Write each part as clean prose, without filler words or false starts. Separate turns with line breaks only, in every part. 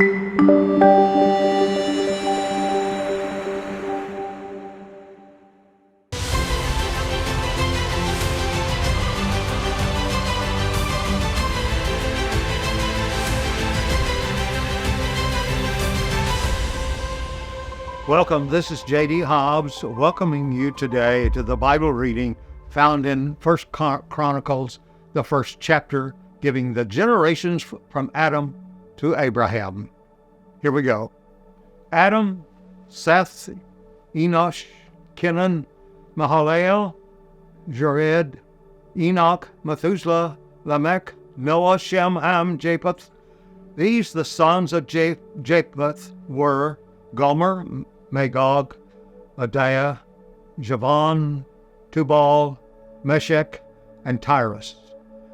Welcome, this is Jerry Hobbs, welcoming you today to the Bible reading found in 1 Chronicles, the first chapter, giving the generations from Adam to Abraham. Here we go. Adam, Seth, Enosh, Kenan, Mahalalel, Jared, Enoch, Methuselah, Lamech, Noah, Shem, Ham, Japheth. These, the sons of Japheth, were Gomer, Magog, Adiah, Javan, Tubal, Meshech, and Tyrus.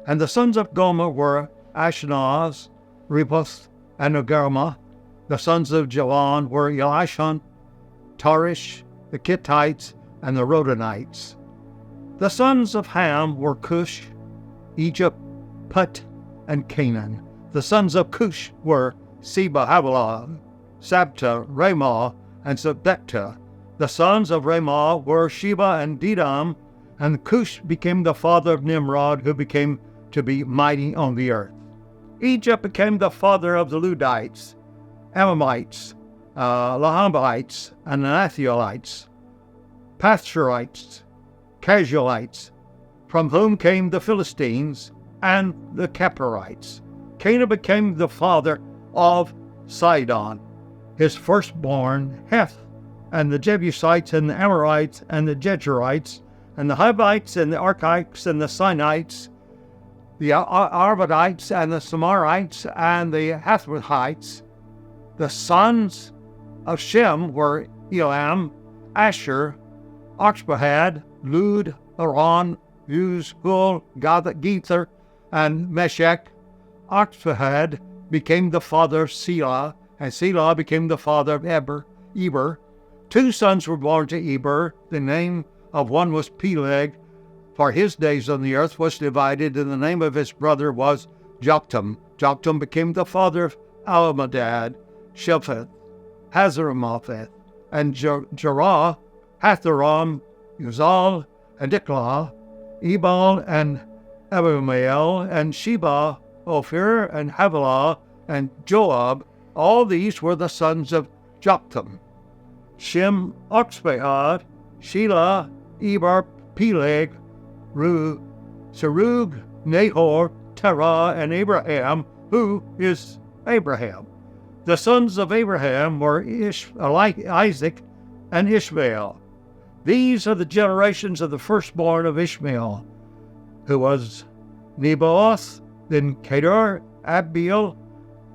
And the sons of Gomer were Ashkenaz, Rephath, and Ogerma. The sons of Javan were Elishon, Tarish, the Kittites, and the Rodanites. The sons of Ham were Cush, Egypt, Put, and Canaan. The sons of Cush were Seba, Havilah, Sabta, Ramah, and Sabtecta. The sons of Ramah were Sheba and Dedam, and Cush became the father of Nimrod, who became to be mighty on the earth. Egypt became the father of the Ludites, Amamites, Lahamites, and Anathiolites, Pathshurites, Casualites, from whom came the Philistines and the Caporites. Canaan became the father of Sidon, his firstborn, Heth, and the Jebusites, and the Amorites, and the Jezreelites, and the Hivites, and the Archites, and the Sinites, the Arvadites, and the Samarites, and the Hathrathites. The sons of Shem were Elam, Asher, Oxbahad, Lud, Aran, Uz, Hul, Gether, and Meshech. Oxbahad became the father of Selah, and Selah became the father of Eber. Two sons were born to Eber. The name of one was Peleg, for his days on the earth was divided, and the name of his brother was Joktan. Joktan became the father of Almadad, Shepheth, Hazarmaveth, and Jerah, Hatharam, Uzal, and Diklah, Ebal, and Abimael, and Sheba, Ophir, and Havilah, and Joab. All these were the sons of Joktan. Shem, Oxbahad, Shelah, Eber, Peleg, Serug, Nahor, Terah, and Abraham, who is Abraham. The sons of Abraham were Isaac and Ishmael. These are the generations of the firstborn of Ishmael, who was Nebaioth, then Kedar, Abiel,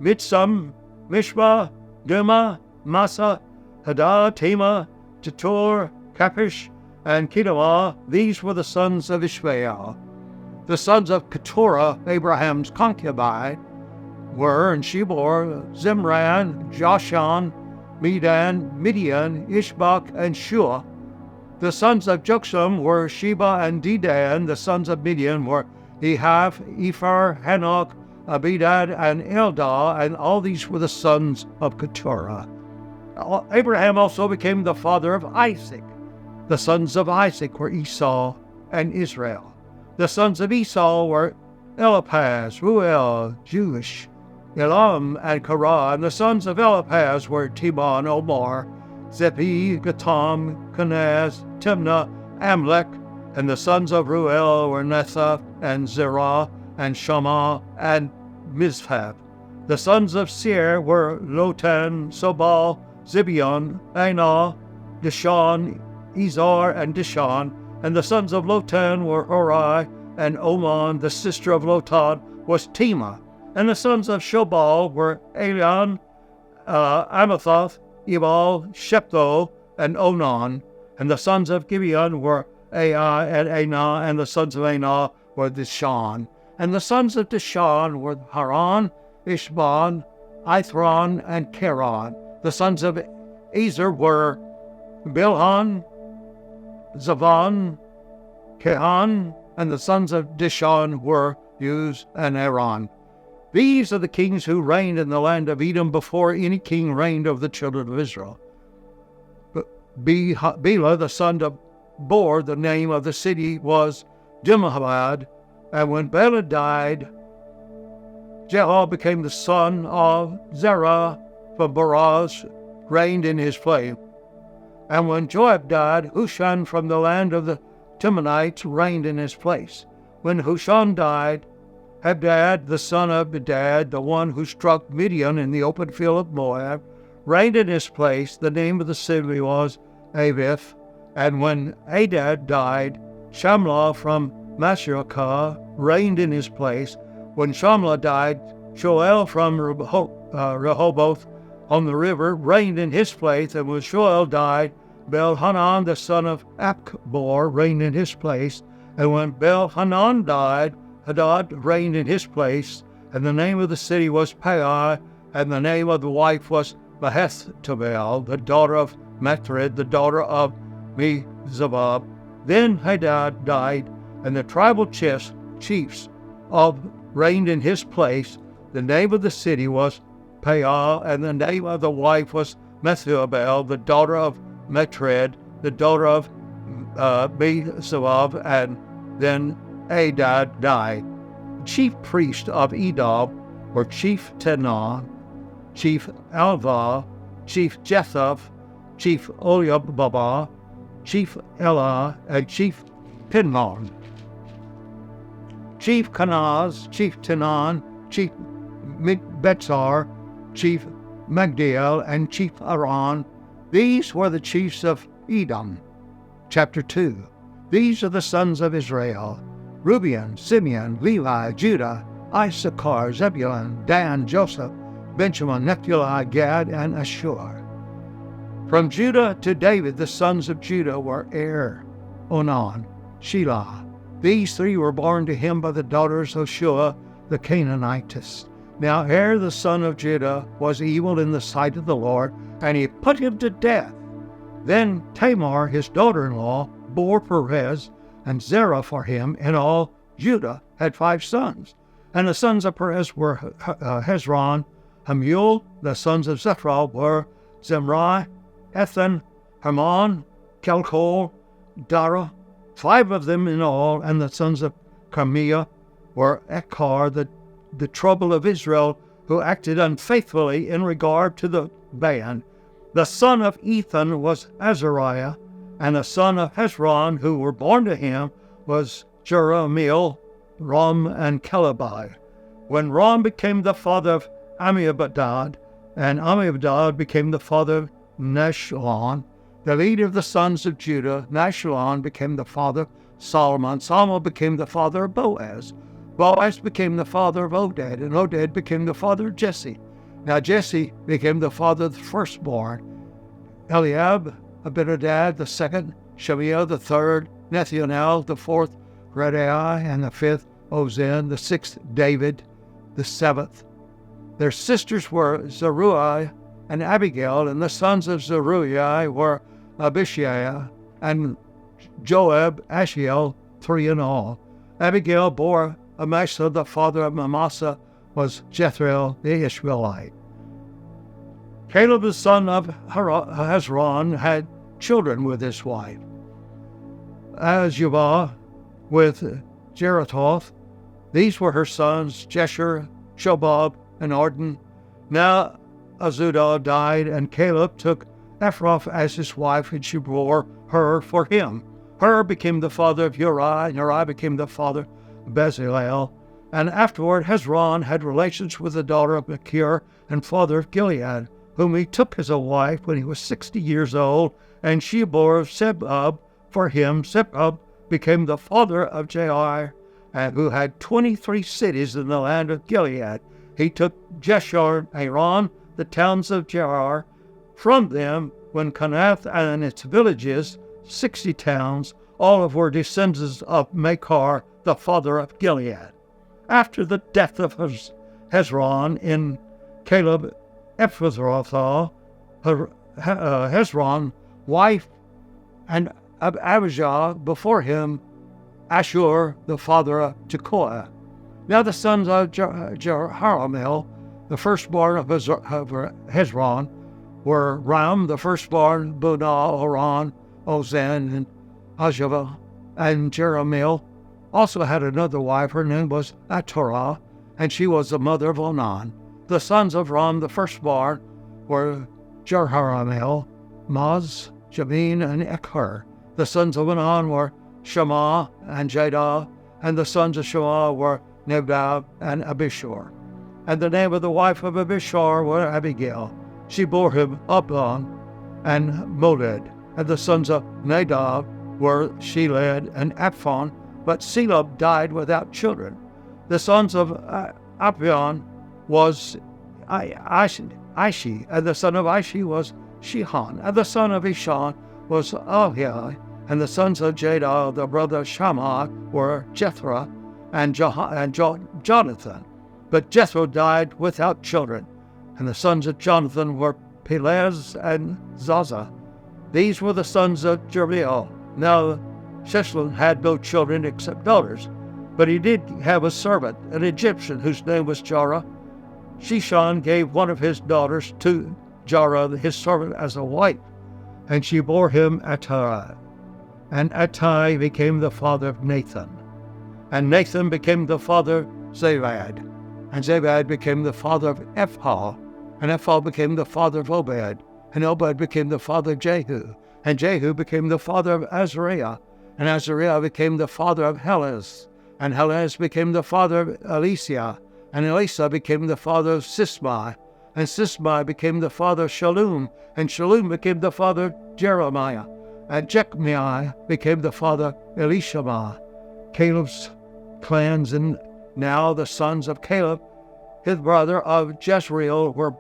Mitsam, Mishma, Duma, Massa, Hadar, Tema, Jetur, Kapish, and Kedemah. These were the sons of Ishmael. The sons of Keturah, Abraham's concubine, were, and she bore Zimran, Joshan, Medan, Midian, Ishbak, and Shua. The sons of Joksam were Sheba and Dedan. The sons of Midian were Ehav, Ephar, Hanok, Abidad, and Eldah, and all these were the sons of Keturah. Abraham also became the father of Isaac. The sons of Isaac were Esau and Israel. The sons of Esau were Eliphaz, Ruel, Jewish, Elam, and Korah. And the sons of Eliphaz were Timon, Omar, Zephi, Gatam, Kenaz, Timnah, Amalek. And the sons of Ruel were Netha, and Zerah, and Shammah, and Mizpah. The sons of Seir were Lotan, Sobal, Zibeon, Anah, Dishan, Ezar, and Dishan. And the sons of Lotan were Hori, and Oman. The sister of Lotan was Tema. And the sons of Shobal were Elian, Amathoth, Ebal, Shepto, and Onan. And the sons of Gibeon were Ai and Anah, and the sons of Anah were Dishan. And the sons of Dishan were Haran, Ishban, Ithron, and Keran. The sons of Ezer were Bilhan, Zavan, Kehan, and the sons of Dishan were Uz and Aran. These are the kings who reigned in the land of Edom before any king reigned over the children of Israel. But Bela, the son of Bor, the name of the city was Dimhabad. And when Bela died, Jehob became the son of Zerah from Boraz, reigned in his place. And when Joab died, Husham from the land of the Timonites reigned in his place. When Husham died, Hadad, the son of Bedad, the one who struck Midian in the open field of Moab, reigned in his place. The name of the city was Avith. And when Hadad died, Shamlah from Masrekah reigned in his place. When Shamlah died, Shoel from Rehoboth on the river reigned in his place. And when Shoel died, Bel-Hanan, the son of Akbor, reigned in his place. And when Bel-Hanan died, Hadad reigned in his place. And the name of the city was Pai, and the name of the wife was Mahestabel, the daughter of Matred, the daughter of Mezabab. Then Hadad died, and the tribal chiefs reigned in his place. The name of the city was Pai, and the name of the wife was Mezabel, the daughter of Matred, the daughter of Mezabab. And then Hadad died. Chief priests of Edom were Chief Tenah, Chief Alvah, Chief Jethup, Chief Oliababa, Chief Elah, and Chief Pinman. Chief Kanaz, Chief Tenan, Chief Betzar, Chief Magdiel, and Chief Aran. These were the chiefs of Edom. Chapter 2. These are the sons of Israel: Reuben, Simeon, Levi, Judah, Issachar, Zebulun, Dan, Joseph, Benjamin, Naphtali, Gad, and Asher. From Judah to David, the sons of Judah were Onan, Shelah. These three were born to him by the daughters of Shua the Canaanitess. Now the son of Judah, was evil in the sight of the Lord, and he put him to death. Then Tamar, his daughter-in-law, bore Perez and Zerah for him. In all, Judah had 5 sons. And the sons of Perez were Hezron, Hamuel. The sons of Zephra were Zemrai, Ethan, Hermon, Kelkol, Dara, 5 of them in all. And the sons of Carmiah were Echar, the trouble of Israel, who acted unfaithfully in regard to the band. The son of Ethan was Azariah, and the son of Hezron, who were born to him, was Jerahmeel, Ram, and Calebai. When Ram became the father of Amminadab, and Amminadab became the father of Nahshon, the leader of the sons of Judah, Nahshon became the father of Solomon. Solomon became the father of Boaz. Boaz became the father of Oded, and Oded became the father of Jesse. Now Jesse became the father of the firstborn: Eliab, Abinadab the second, Shemiah the third, Nethanel the fourth, Radai, and the fifth, Ozen, the sixth, David the seventh. Their sisters were Zeruiah and Abigail, and the sons of Zeruiah were Abishai and Joab, Ashiel, 3 in all. Abigail bore Amasa. The father of Amasa was Jethreel the Ishmaelite. Caleb, the son of Hezron, had children with his wife. Azubah with Jeratoth. These were her sons, Jesher, Shobab, and Arden. Now Azudah died, and Caleb took Ephrath as his wife, and she bore her for him. Hur became the father of Uri, and Uri became the father of Bezalel. And afterward Hezron had relations with the daughter of Machir, and father of Gilead, whom he took as a wife when he was 60 years old, and she bore Sebab for him. Sebab became the father of Jair, and who had 23 cities in the land of Gilead. He took Jeshur, Aaron, the towns of Jair, from them, when Kenath and its villages, 60 towns, all of were descendants of Machir, the father of Gilead. After the death of Hezron in Caleb Ephrathah, Hezron, wife, and Abijah before him, Ashur, the father of Tekoa. Now the sons of Jerahmeel, the firstborn of Hezron, were Ram, the firstborn, Bunah, Oran, Ozan, and Ajavah, and Jerahmeel also had another wife. Her name was Atorah, and she was the mother of Onan. The sons of Ram, the firstborn, were Jerahmeel, Maz, Jabin, and Eker. The sons of Onan were Shema and Jadah, and the sons of Shema were Nadab and Abishur. And the name of the wife of Abishur was Abigail. She bore him Abdon and Moled. And the sons of Nadab were Sheled and Aphon, but Selab died without children. The sons of Abion was Ishi, and the son of Ishi was Shihan, and the son of Ishan was Ahiah, and the sons of Jadah, the brother Shammah, were Jethro and Jonathan. But Jethro died without children, and the sons of Jonathan were Pelez and Zaza. These were the sons of Jerahmeel. Now Sheshlon had no children except daughters, but he did have a servant, an Egyptian, whose name was Jarah. Sheshan gave one of his daughters to Jarah, his servant, as a wife, and she bore him Attai. And Attai became the father of Nathan. And Nathan became the father of Zabad. And Zabad became the father of Ephah. And Ephah became the father of Obed. And Obed became the father of Jehu. And Jehu became the father of Azariah. And Azariah became the father of Helez. And Helez became the father of Elisha. And Elisha became the father of Sismai. And Sismai became the father of Shallum. And Shallum became the father of Jeremiah. And Jechmiah became the father of Elishama. Caleb's clans, and now the sons of Caleb, his brother of Jezreel, were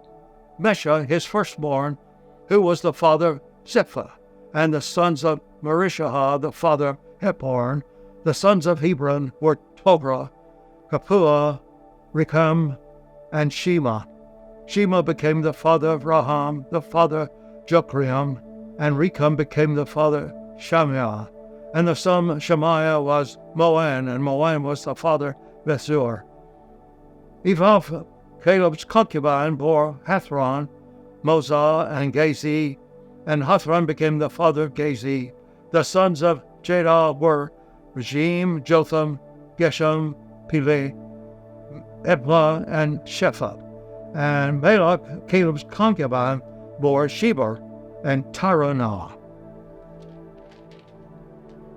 Mesha, his firstborn, who was the father of Zipha. And the sons of Marishah, the father of Hepborn. The sons of Hebron were Tobrah, Kapua, Recham, and Shema. Shema became the father of Raham, the father of Jokream, and Recham became the father of Shamiah. And the son of Shemaiah was Moan, and Moan was the father of Bethzur. Ephah, Caleb's concubine, bore Hathron, Mozah, and Gazi, and Hathron became the father of Gazi. The sons of Jadah were Regim, Jotham, Geshem, Pele, Eblah, and Shephah. And Balak, Caleb's concubine, bore Sheber and Taranah.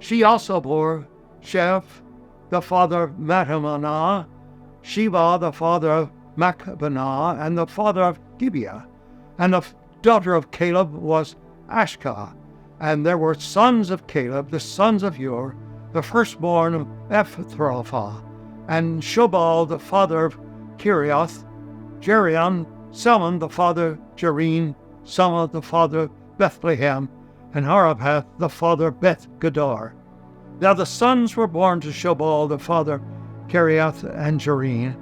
She also bore Sheph, the father of Mathamanah, Sheba, the father of Machbenah, and the father of Gibeah. And the daughter of Caleb was Ashkah. And there were sons of Caleb, the sons of Ur, the firstborn of Ephrathah, and Shobal, the father of Kiriath, Jeriam, Salmon, the father of Jereen, Salmon, the father of Bethlehem, and Harapath, the father of Beth-Gadar. Now the sons were born to Shobal, the father of Kiriath and Jereen,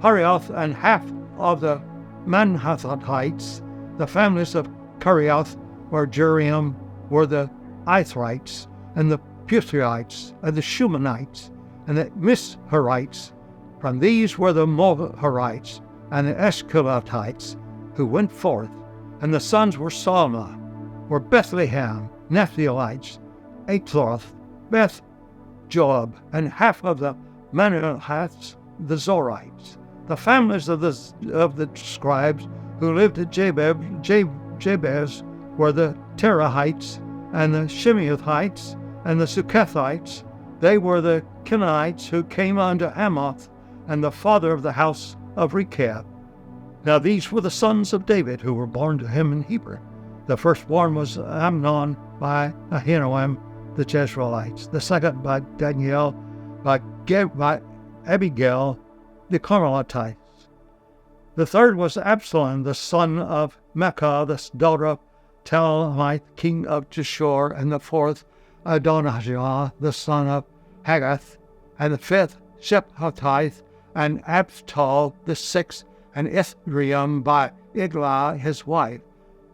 Hariath, and half of the Manhathites. The families of Kiriath or Jeriam were the Ithrites, and the Puthrites, and the Shumanites, and the Misharites. From these were the Moharites, and the Eskelatites, who went forth. And the sons were Salma, were Bethlehem, Nephielites, Atroth, Beth Joab, and half of the Manahathites, the Zorites. The families of the scribes who lived at Jabez were the Terahites, and the Shimeathites, and the Sukathites. They were the Kenites who came unto Hamath, and the father of the house of Rechab. Now these were the sons of David who were born to him in Hebron. The firstborn was Amnon by Ahinoam the Jezreelites, the second by Daniel, by Abigail the Carmelitites. The third was Absalom, the son of Maacah, the daughter of Talmai, king of Geshur, and the fourth Adonijah, the son of Haggath, and the fifth Shephatiah, and Abtal, the sixth, and Ithream by Eglah, his wife.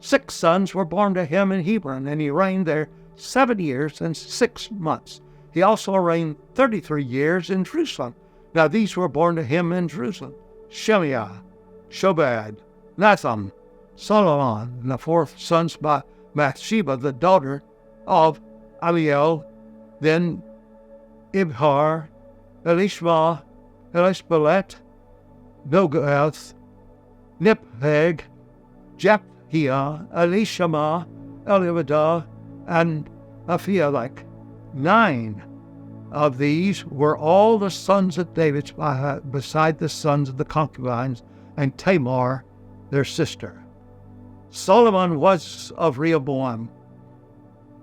6 sons were born to him in Hebron, and he reigned there 7 years and 6 months. He also reigned 33 years in Jerusalem. Now these were born to him in Jerusalem: Shemaiah, Shobad, Natham, Solomon, and the fourth sons by Bathsheba, the daughter of Abiel, then Ibhar, Elishma, Elishbalet, Bilgath, Nipheg, Japhia, Elishama, Eliadah, and Aphielech. 9 of these were all the sons of David beside the sons of the concubines, and Tamar, their sister. Solomon was of Rehoboam.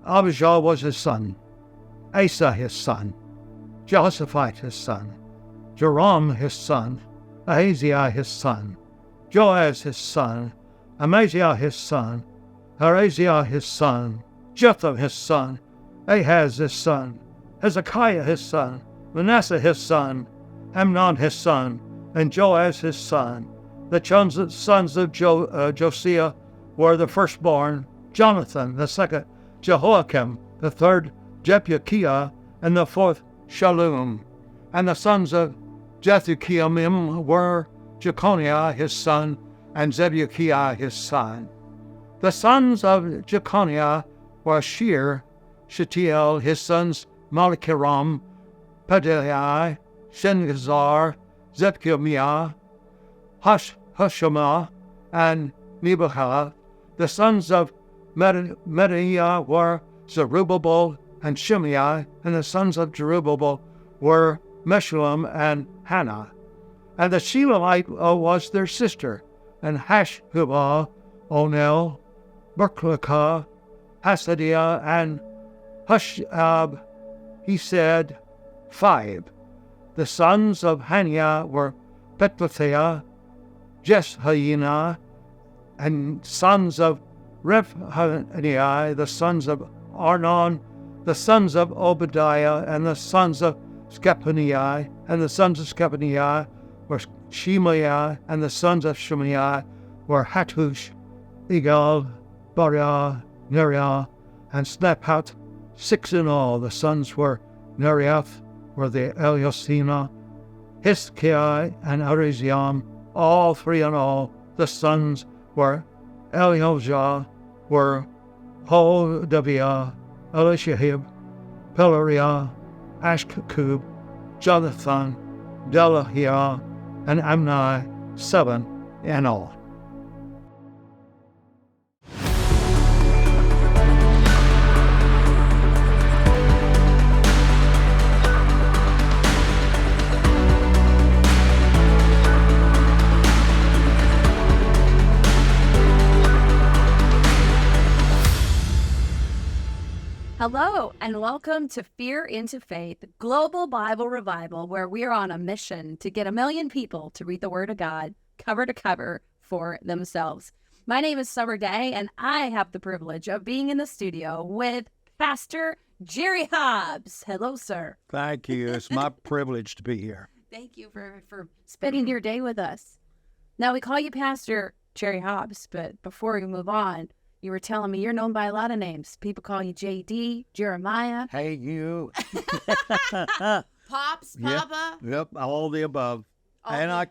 Abijah was his son, Asa his son, Jehoshaphat his son, Joram his son, Ahaziah his son, Joaz his son, Amaziah his son, Haraziah his son, Jotham his son, Ahaz his son, Hezekiah his son, Manasseh his son, Amnon his son, and Joaz his son. The sons of Josiah were the firstborn: Jonathan, the second Jehoiakim, the third Jephkiah, and the fourth Shallum. And the sons of Jethukiamim were Jeconiah his son, and Zebukiah his son. The sons of Jeconiah were Shear, Shetiel, his sons Malchiram, Pedaiah, Shengazar, Zebkiah, Hushama, and Nebuchadnezzar. The sons of Medaiah were Zerubbabel and Shimei, and the sons of Zerubbabel were Meshullam and Hannah. And the Shelamite was their sister, and Hashubah, Onel, Berklakah, Hasadiah, and Hushab. He said 5. The sons of Haniah were Petlathiah, Jeshainah, and sons of Rephaniah, the sons of Arnon, the sons of Obadiah, and the sons of Skephaniah, and the sons of Skephaniah were Shemaiah, and the sons of Shemaiah were Hattush, Igal, Bariah, Neriah, and Snaphat. 6 in all. The sons were Neriath, were the Eliosina, Hiskiah, and Ariziam. All 3 in all. The sons were Eliojah, were Hodaviah, Elishahib, Pelariah, Ashkakub, Jonathan, Delahiah, and Amni. 7 in all.
Hello, and welcome to Fear into Faith, Global Bible Revival, where we're on a mission to get 1 million people to read the Word of God cover to cover for themselves. My name is Summer Day, and I have the privilege of being in the studio with Pastor Jerry Hobbs. Hello, sir.
Thank you. It's my privilege to be here.
Thank you for spending your day with us. Now, we call you Pastor Jerry Hobbs, but before we move on, you were telling me you're known by a lot of names. People call you JD, Jeremiah.
Hey, you.
Pops, Papa.
Yep, all the above. And I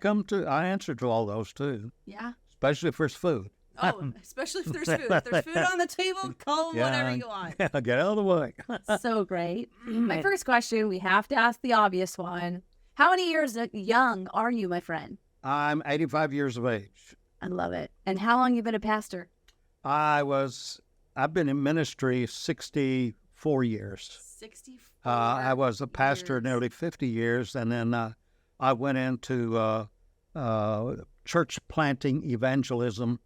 answer to all those too.
Yeah.
Especially if there's food.
Oh, especially if there's food. If there's food on the table, call them whatever you want.
Get out of the way.
So great. My first question, we have to ask the obvious one. How many years young are you, my friend?
I'm 85 years of age.
I love it. And how long you been a pastor?
I've been in ministry 64 years.
64
I was a pastor nearly 50 years, and then I went into church planting evangelism,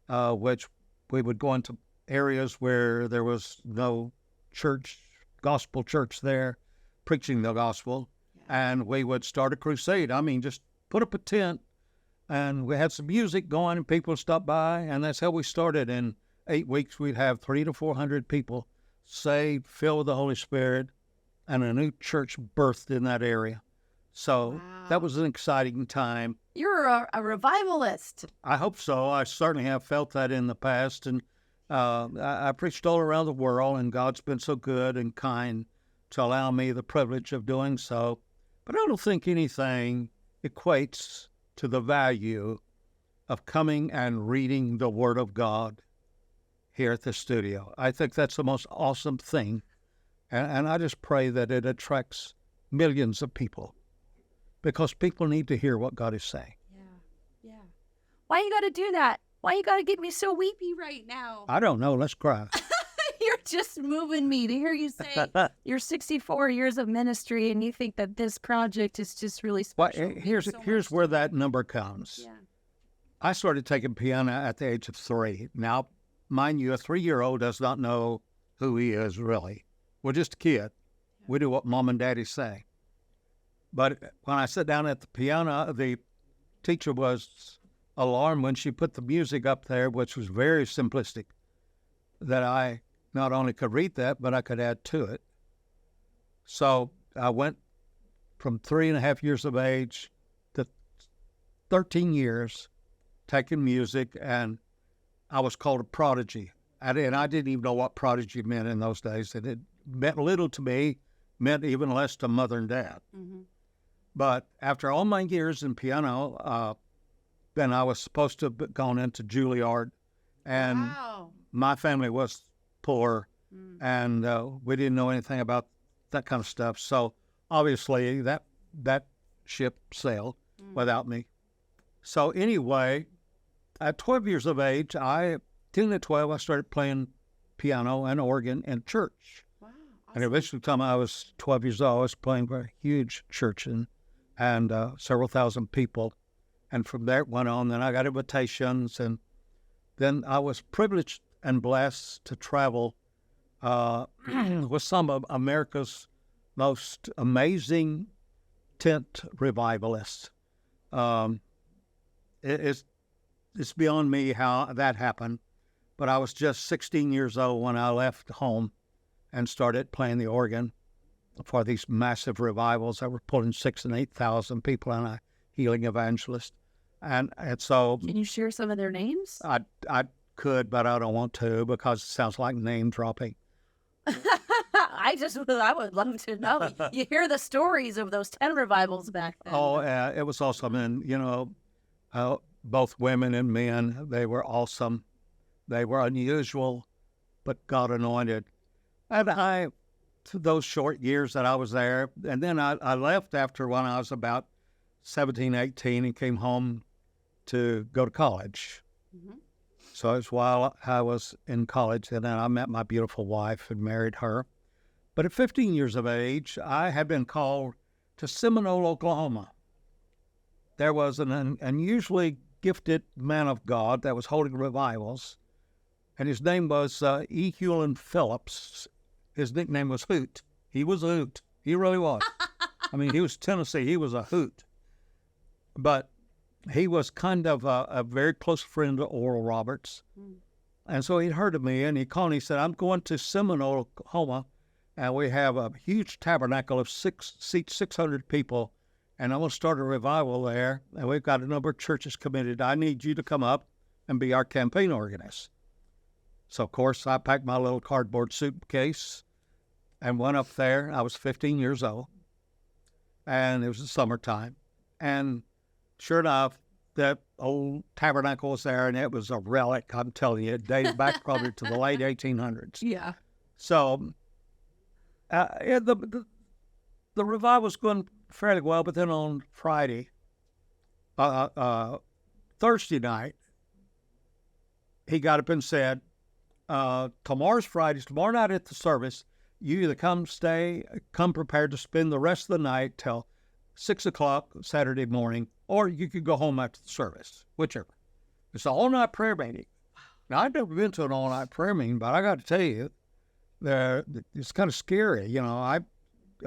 which we would go into areas where there was no gospel church there, preaching the gospel, and we would start a crusade. I mean, just put up a tent, and we had some music going, and people stopped by, and that's how we started. In 8 weeks, we'd have 300 to 400 people saved, filled with the Holy Spirit, and a new church birthed in that area. So that was an exciting time.
You're a revivalist.
I hope so. I certainly have felt that in the past, and I preached all around the world, and God's been so good and kind to allow me the privilege of doing so. But I don't think anything equates to the value of coming and reading the Word of God here at the studio. I think that's the most awesome thing. And I just pray that it attracts millions of people, because people need to hear what God is saying.
Yeah. Why you got to do that? Why you got to get me so weepy right now?
I don't know. Let's cry.
You're just moving me to hear you say you're 64 years of ministry and you think that this project is just really special.
Well, here's where that number comes.
Yeah.
I started taking piano at the age of 3. Now, mind you, a 3-year-old does not know who he is really. We're just a kid. We do what mom and daddy say. But when I sat down at the piano, the teacher was alarmed when she put the music up there, which was very simplistic, that I not only could read that, but I could add to it. So I went from 3.5 years of age to 13 years taking music, and I was called a prodigy. And I didn't even know what prodigy meant in those days. And it meant little to me, meant even less to mother and dad. Mm-hmm. But after all my years in piano, then I was supposed to have gone into Juilliard, and my family was poor, and we didn't know anything about that kind of stuff. So obviously that ship sailed without me. So anyway, at 12 years of age, 10 to 12, I started playing piano and organ in church. Wow, awesome. And eventually, by the time I was 12 years old, I was playing for a huge church and several thousand people. And from there it went on. Then I got invitations, and then I was privileged and blessed to travel with some of America's most amazing tent revivalists. It's beyond me how that happened, but I was just 16 years old when I left home and started playing the organ for these massive revivals that were pulling 6,000 and 8,000 people, and a healing evangelist. And so,
can you share some of their names?
I could, but I don't want to, because it sounds like name dropping.
I would love to know. You hear the stories of those 10 revivals back then.
Oh, it was awesome. And, both women and men, they were awesome. They were unusual, but God anointed. And those short years that I was there, and then I left after when I was about 17, 18, and came home to go to college. Mm-hmm. So it's while I was in college, and then I met my beautiful wife and married her. But at 15 years of age, I had been called to Seminole, Oklahoma. There was an unusually gifted man of God that was holding revivals, and his name was E. Hewlin Phillips. His nickname was Hoot. He was a hoot. He really was. I mean, he was Tennessee. He was a hoot. But he was kind of a very close friend of Oral Roberts. And so he'd heard of me, and he called and he said, I'm going to Seminole, Oklahoma, and we have a huge tabernacle of 600 people, and I'm going to start a revival there, and we've got a number of churches committed. I need you to come up and be our campaign organist. So, of course, I packed my little cardboard suitcase and went up there. I was 15 years old, and it was the summertime. And sure enough, that old tabernacle was there, and it was a relic, I'm telling you. It dated back probably to the late 1800s.
Yeah.
So the revival was going fairly well, but then on Friday, Thursday night, he got up and said, tomorrow's Friday, tomorrow night at the service, you either come prepared to spend the rest of the night till 6 o'clock Saturday morning, or you could go home after the service, whichever. It's an all-night prayer meeting. Now, I've never been to an all-night prayer meeting, but I got to tell you, it's kind of scary. I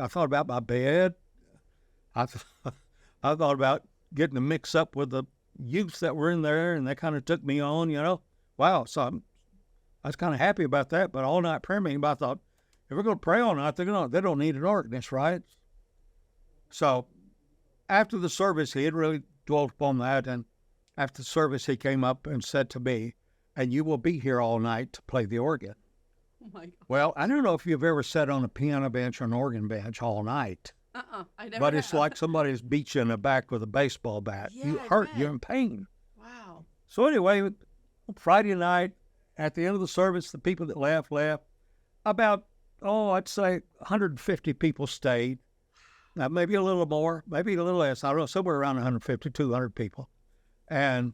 thought about my bed. I thought about getting to mix up with the youth that were in there, and they kind of took me on, Wow, so I was kind of happy about that, but all-night prayer meeting, but I thought, if we're going to pray all night, they don't need an organist, right? So after the service, he had really dwelt upon that, and after the service, he came up and said to me, and you will be here all night to play the organ.
Oh, my God.
Well, I don't know if you've ever sat on a piano bench or an organ bench all night.
I never
but it's
have.
like somebody's beat you in the back with a baseball bat.
Yeah,
You
I
hurt,
bet.
you're in pain.
Wow.
So anyway, Friday night, at the end of the service, the people that left. About, I'd say 150 people stayed. Now, maybe a little more, maybe a little less. I don't know, somewhere around 150, 200 people. And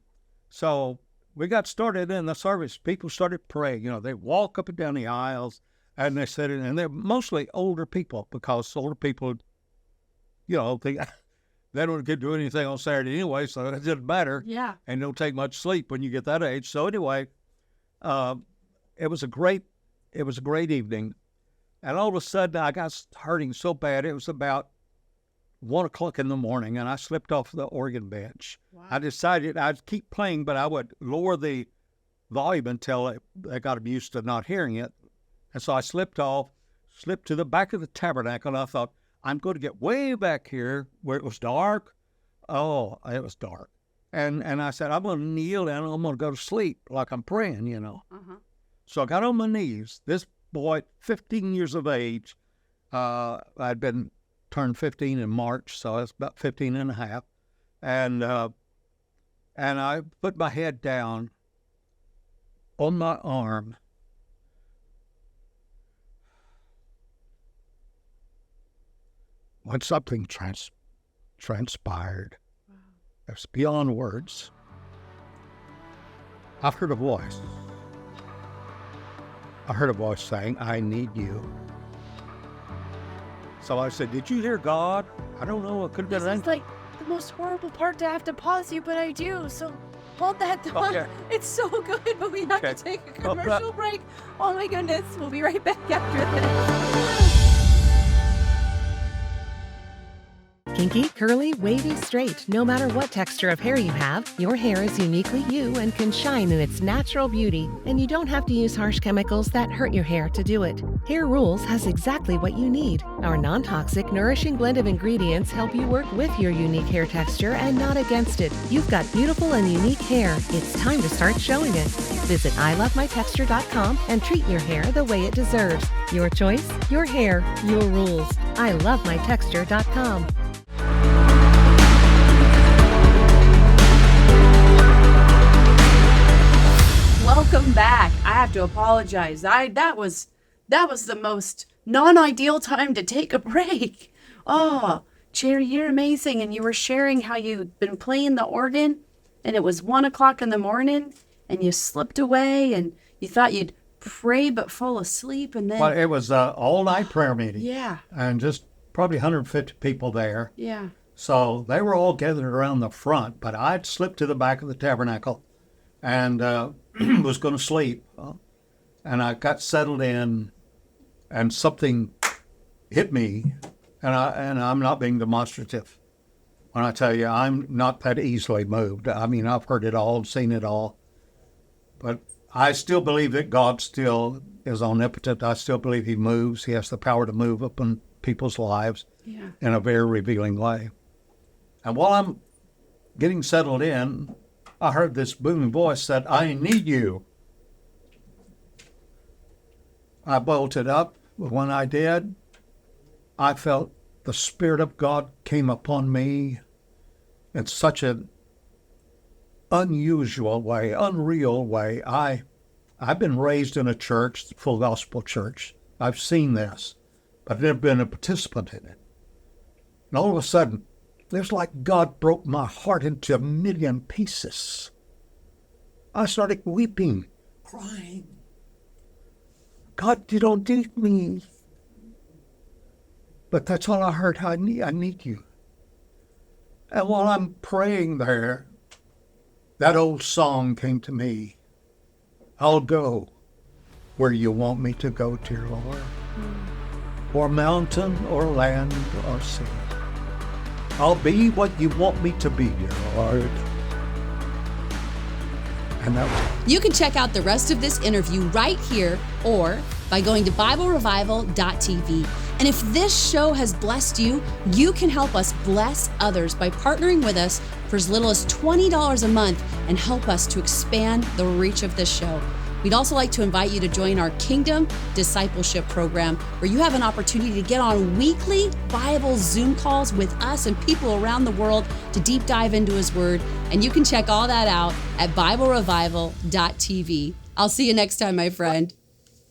so we got started in the service. People started praying. They walk up and down the aisles, and they said, and they're mostly older people, because older people, they don't get to do anything on Saturday anyway, so it doesn't matter.
Yeah.
And don't take much sleep when you get that age. So anyway, it was a great evening. And all of a sudden, I got hurting so bad. It was about 1 o'clock in the morning, and I slipped off the organ bench.
Wow.
I decided I'd keep playing, but I would lower the volume until I got used to not hearing it. And so I slipped to the back of the tabernacle, and I thought, I'm going to get way back here where it was dark. Oh, it was dark. And I said, I'm going to kneel and I'm going to go to sleep like I'm praying,
Uh-huh.
So I got on my knees. This boy, 15 years of age, I'd been turned 15 in March, so it's about 15 and a half. And I put my head down on my arm. When something transpired,
Wow.
it was beyond words. I heard a voice. I heard a voice saying, I need you. So I said, did you hear God? I don't know. It could have been
This is
anything.
like the most horrible part to have to pause you, but I do. So hold that thought.
Okay.
It's so good, but we have
Okay.
to take a commercial break. Oh my goodness. We'll be right back after this.
Kinky, curly, wavy, straight, no matter what texture of hair you have, your hair is uniquely you and can shine in its natural beauty. And you don't have to use harsh chemicals that hurt your hair to do it. Hair Rules has exactly what you need. Our non-toxic, nourishing blend of ingredients help you work with your unique hair texture and not against it. You've got beautiful and unique hair. It's time to start showing it. Visit ilovemytexture.com and treat your hair the way it deserves. Your choice, your hair, your rules. ilovemytexture.com.
Welcome back. I have to apologize. That was the most non-ideal time to take a break. Oh, Jerry, you're amazing. And you were sharing how you'd been playing the organ, and it was 1 o'clock in the morning, and you slipped away, and you thought you'd pray but fall asleep, and then
Well, it was an all-night prayer meeting.
yeah,
And just probably 150 people there.
yeah.
So they were all gathered around the front, but I'd slipped to the back of the tabernacle and was going to sleep. And I got settled in, and something hit me, and I'm not being demonstrative when I tell you I'm not that easily moved. I mean, I've heard it all, seen it all, but I still believe that God still is omnipotent. I still believe He moves. He has the power to move upon people's lives
Yeah.
in a very revealing way. And while I'm getting settled in, I heard this booming voice said, I need you. I bolted up. When I did, I felt the Spirit of God came upon me in such an unusual way, unreal way. I've been raised in a church, full gospel church. I've seen this, but I've never been a participant in it. And all of a sudden, it was like God broke my heart into a million pieces. I started weeping, crying. God, you don't need me. But that's all I heard. I need you. And while I'm praying there, that old song came to me. I'll go where you want me to go, dear Lord. Or mountain, or land, or sea. I'll be what you want me to be, dear Lord. And that was
You can check out the rest of this interview right here or by going to BibleRevival.tv. And if this show has blessed you, you can help us bless others by partnering with us for as little as $20 a month and help us to expand the reach of this show. We'd also like to invite you to join our Kingdom Discipleship Program, where you have an opportunity to get on weekly Bible Zoom calls with us and people around the world to deep dive into His Word. And you can check all that out at BibleRevival.tv. I'll see you next time, my friend.